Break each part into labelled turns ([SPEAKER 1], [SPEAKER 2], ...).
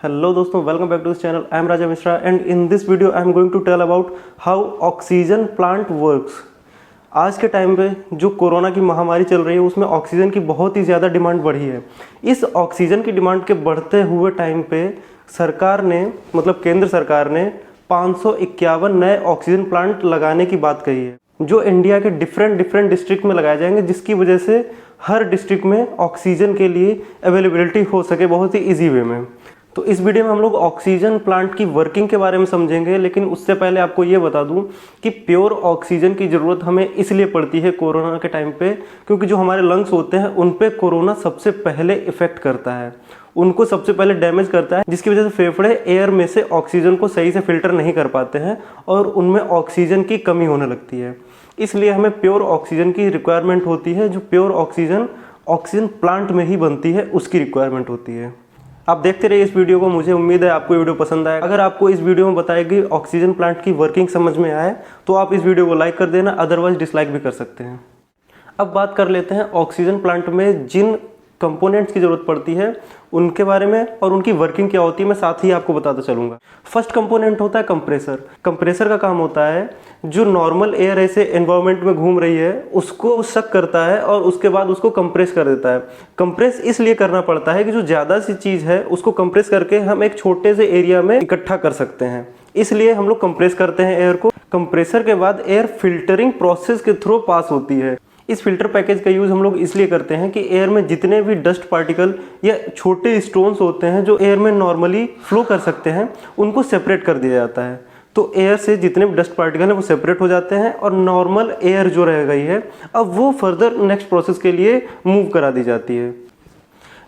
[SPEAKER 1] Hello दोस्तों, welcome back to this channel. I am Raja Mishra and in this video I am going to tell about how oxygen plant works. आज के time पे जो corona की महामारी चल रही है उसमें ऑक्सीजन की बहुत ही ज़्यादा डिमांड बढ़ी है। इस ऑक्सीजन की डिमांड के बढ़ते हुए टाइम पे सरकार ने केंद्र सरकार ने 551 नए ऑक्सीजन प्लांट लगाने की बात कही है, जो इंडिया के डिफरेंट डिस्ट्रिक्ट में लगाए जाएंगे, जिसकी वजह से हर डिस्ट्रिक्ट में ऑक्सीजन के लिए अवेलेबिलिटी हो सके बहुत ही ईजी वे में। तो इस वीडियो में हम लोग ऑक्सीजन प्लांट की वर्किंग के बारे में समझेंगे, लेकिन उससे पहले आपको ये बता दूं कि प्योर ऑक्सीजन की ज़रूरत हमें इसलिए पड़ती है कोरोना के टाइम पे, क्योंकि जो हमारे लंग्स होते हैं उन पे कोरोना सबसे पहले इफेक्ट करता है, उनको सबसे पहले डैमेज करता है, जिसकी वजह से फेफड़े एयर में से ऑक्सीजन को सही से फिल्टर नहीं कर पाते हैं और उनमें ऑक्सीजन की कमी होने लगती है। इसलिए हमें प्योर ऑक्सीजन की रिक्वायरमेंट होती है, जो प्योर ऑक्सीजन प्लांट में ही बनती है, उसकी रिक्वायरमेंट होती है। आप देखते रहिए इस वीडियो को, मुझे उम्मीद है आपको वीडियो पसंद आए। अगर आपको इस वीडियो में बताई गई ऑक्सीजन प्लांट की वर्किंग समझ में आए तो आप इस वीडियो को लाइक कर देना, अदरवाइज डिसलाइक भी कर सकते हैं। अब बात कर लेते हैं ऑक्सीजन प्लांट में जिन कंपोनेंट्स की ज़रूरत पड़ती है उनके बारे में और उनकी वर्किंग क्या होती है, मैं साथ ही आपको बताता चलूँगा। फर्स्ट कंपोनेंट होता है कंप्रेसर। कंप्रेसर का काम होता है जो नॉर्मल एयर ऐसे एनवायरनमेंट में घूम रही है उसको सक करता है और उसके बाद उसको कंप्रेस कर देता है। कंप्रेस इसलिए करना पड़ता है कि जो ज़्यादा सी चीज़ है उसको कंप्रेस करके हम एक छोटे से एरिया में इकट्ठा कर सकते हैं, इसलिए हम लोग कंप्रेस करते हैं एयर को। कंप्रेसर के बाद एयर फिल्टरिंग प्रोसेस के थ्रू पास होती है। इस फिल्टर पैकेज का यूज़ हम लोग इसलिए करते हैं कि एयर में जितने भी डस्ट पार्टिकल या छोटे स्टोन्स होते हैं जो एयर में नॉर्मली फ्लो कर सकते हैं उनको सेपरेट कर दिया जाता है। तो एयर से जितने भी डस्ट पार्टिकल हैं वो सेपरेट हो जाते हैं और नॉर्मल एयर जो रह गई है अब वो फर्दर नेक्स्ट प्रोसेस के लिए मूव करा दी जाती है।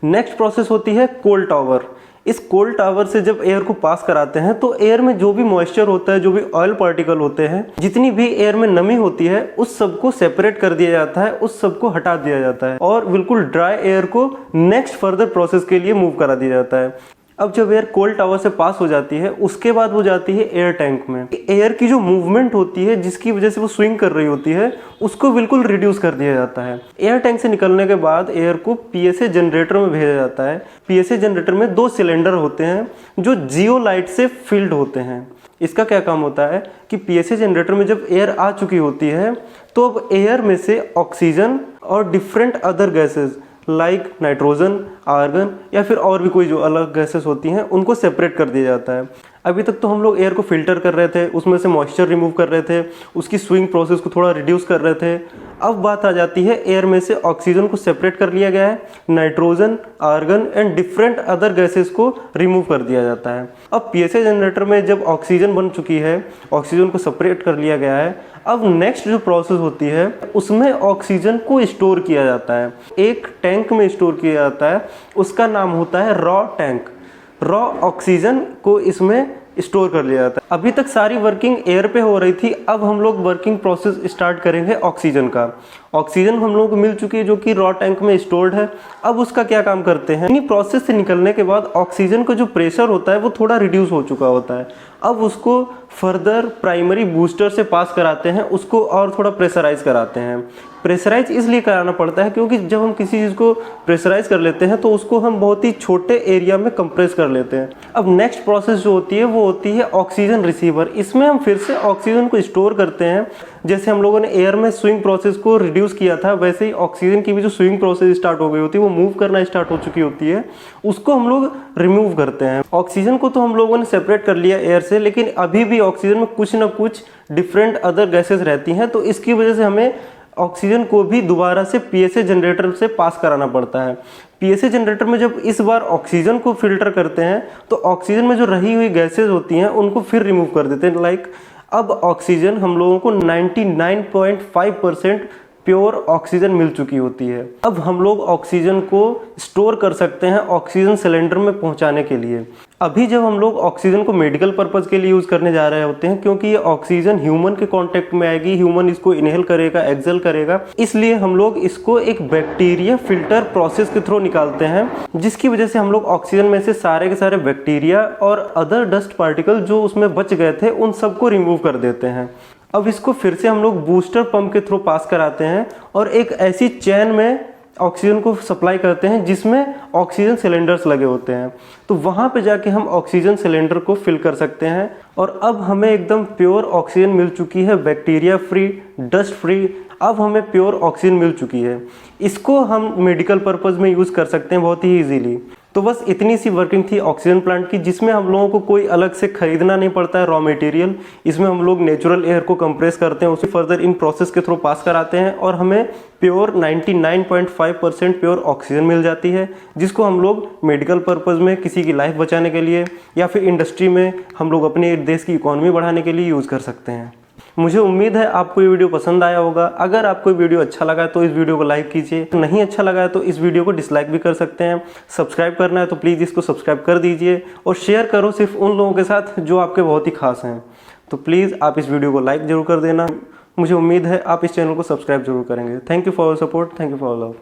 [SPEAKER 1] नेक्स्ट प्रोसेस होती है कोल्ड टावर। इस कोल्ड टावर से जब एयर को पास कराते हैं तो एयर में जो भी मॉइस्चर होता है, जो भी ऑयल पार्टिकल होते हैं, जितनी भी एयर में नमी होती है उस सबको सेपरेट कर दिया जाता है, उस सबको हटा दिया जाता है और बिल्कुल ड्राई एयर को नेक्स्ट फर्दर प्रोसेस के लिए मूव करा दिया जाता है। अब जब एयर कोल्ड टावर से पास हो जाती है उसके बाद वो जाती है एयर टैंक में। एयर की जो मूवमेंट होती है जिसकी वजह से वो स्विंग कर रही होती है उसको बिल्कुल रिड्यूस कर दिया जाता है। एयर टैंक से निकलने के बाद एयर को पीएसए जनरेटर में भेजा जाता है। पीएसए जनरेटर में 2 सिलेंडर होते हैं जो जियोलाइट से फिल्ड होते हैं। इसका क्या काम होता है कि पीएसए जनरेटर में जब एयर आ चुकी होती है तो अब एयर में से ऑक्सीजन और different other gases like nitrogen, argon या फिर और भी कोई जो अलग गैसेस होती हैं उनको सेपरेट कर दिया जाता है। अभी तक तो हम लोग एयर को फिल्टर कर रहे थे, उसमें से मॉइस्चर रिमूव कर रहे थे, उसकी स्विंग प्रोसेस को थोड़ा रिड्यूस कर रहे थे। अब बात आ जाती है एयर में से ऑक्सीजन को सेपरेट कर लिया गया है, nitrogen, argon and different other gases को रिमूव कर दिया जाता है। अब पीएसए जनरेटर में जब ऑक्सीजन बन चुकी है, ऑक्सीजन को सेपरेट कर लिया गया है, अब नेक्स्ट जो प्रोसेस होती है उसमें ऑक्सीजन को स्टोर किया जाता है, एक टैंक में स्टोर किया जाता है, उसका नाम होता है रॉ टैंक। रॉ ऑक्सीजन को इसमें स्टोर कर लिया जाता है। अभी तक सारी वर्किंग एयर पे हो रही थी, अब हम लोग वर्किंग प्रोसेस स्टार्ट करेंगे ऑक्सीजन का। ऑक्सीजन हम लोगों को मिल चुकी है जो कि रॉ टैंक में स्टोर्ड है। अब उसका क्या काम करते हैं, इन्हीं प्रोसेस से निकलने के बाद ऑक्सीजन का जो प्रेशर होता है वो थोड़ा रिड्यूस हो चुका होता है। अब उसको फर्दर प्राइमरी बूस्टर से पास कराते हैं, उसको और थोड़ा प्रेशराइज कराते हैं। प्रेशराइज इसलिए कराना पड़ता है क्योंकि जब हम किसी चीज़ को प्रेशराइज कर लेते हैं तो उसको हम बहुत ही छोटे एरिया में कंप्रेस कर लेते हैं। अब नेक्स्ट प्रोसेस जो होती है वो होती है ऑक्सीजन रिसीवर। इसमें हम फिर से ऑक्सीजन को स्टोर करते हैं। जैसे हम लोगों ने एयर में स्विंग प्रोसेस को रिड्यूस किया था, वैसे ही ऑक्सीजन की भी जो स्विंग प्रोसेस स्टार्ट हो गई होती है, वो मूव करना स्टार्ट हो चुकी होती है, उसको हम लोग रिमूव करते हैं। ऑक्सीजन को तो हम लोगों ने सेपरेट कर लिया एयर से, लेकिन अभी भी ऑक्सीजन में कुछ ना कुछ डिफरेंट अदर गैसेस रहती हैं, तो इसकी वजह से हमें ऑक्सीजन को भी दोबारा से पीएसए जनरेटर से पास कराना पड़ता है। पीएसए जनरेटर में जब इस बार ऑक्सीजन को फिल्टर करते हैं तो ऑक्सीजन में जो रही हुई गैसेज होती हैं उनको फिर रिमूव कर देते हैं। लाइक अब ऑक्सीजन हम लोगों को 99.5% प्योर ऑक्सीजन मिल चुकी होती है। अब हम लोग ऑक्सीजन को स्टोर कर सकते हैं ऑक्सीजन सिलेंडर में पहुंचाने के लिए। अभी जब हम लोग ऑक्सीजन को मेडिकल पर्पज़ के लिए यूज़ करने जा रहे होते हैं, क्योंकि ये ऑक्सीजन ह्यूमन के कांटेक्ट में आएगी, ह्यूमन इसको इनहेल करेगा, एक्सेल करेगा, इसलिए हम लोग इसको एक बैक्टीरिया फिल्टर प्रोसेस के थ्रू निकालते हैं, जिसकी वजह से हम लोग ऑक्सीजन में से सारे के सारे बैक्टीरिया और अदर डस्ट पार्टिकल जो उसमें बच गए थे उन सबको रिमूव कर देते हैं। अब इसको फिर से हम लोग बूस्टर पंप के थ्रू पास कराते हैं और एक ऐसी चैन में ऑक्सीजन को सप्लाई करते हैं जिसमें ऑक्सीजन सिलेंडर्स लगे होते हैं। तो वहाँ पे जाके हम ऑक्सीजन सिलेंडर को फिल कर सकते हैं और अब हमें एकदम प्योर ऑक्सीजन मिल चुकी है, बैक्टीरिया फ्री, डस्ट फ्री। अब हमें प्योर ऑक्सीजन मिल चुकी है। इसको हम मेडिकल पर्पज़ में यूज़ कर सकते हैं बहुत ही ईजीली। तो बस इतनी सी वर्किंग थी ऑक्सीजन प्लांट की, जिसमें हम लोगों को कोई अलग से खरीदना नहीं पड़ता है रॉ मटेरियल। इसमें हम लोग नेचुरल एयर को कंप्रेस करते हैं, उसे फर्दर इन प्रोसेस के थ्रू पास कराते हैं और हमें प्योर 99.5% प्योर ऑक्सीजन मिल जाती है, जिसको हम लोग मेडिकल पर्पज़ में किसी की लाइफ बचाने के लिए या फिर इंडस्ट्री में हम लोग अपने देश की इकोनॉमी बढ़ाने के लिए यूज़ कर सकते हैं। मुझे उम्मीद है आपको ये वीडियो पसंद आया होगा। अगर आपको ये वीडियो अच्छा लगा है तो इस वीडियो को लाइक कीजिए, नहीं अच्छा लगा है तो इस वीडियो को डिसलाइक भी कर सकते हैं। सब्सक्राइब करना है तो प्लीज़ इसको सब्सक्राइब कर दीजिए और शेयर करो सिर्फ उन लोगों के साथ जो आपके बहुत ही खास हैं। तो प्लीज़ आप इस वीडियो को लाइक ज़रूर कर देना। मुझे उम्मीद है आप इस चैनल को सब्सक्राइब जरूर करेंगे। Thank you for your support, thank you for love.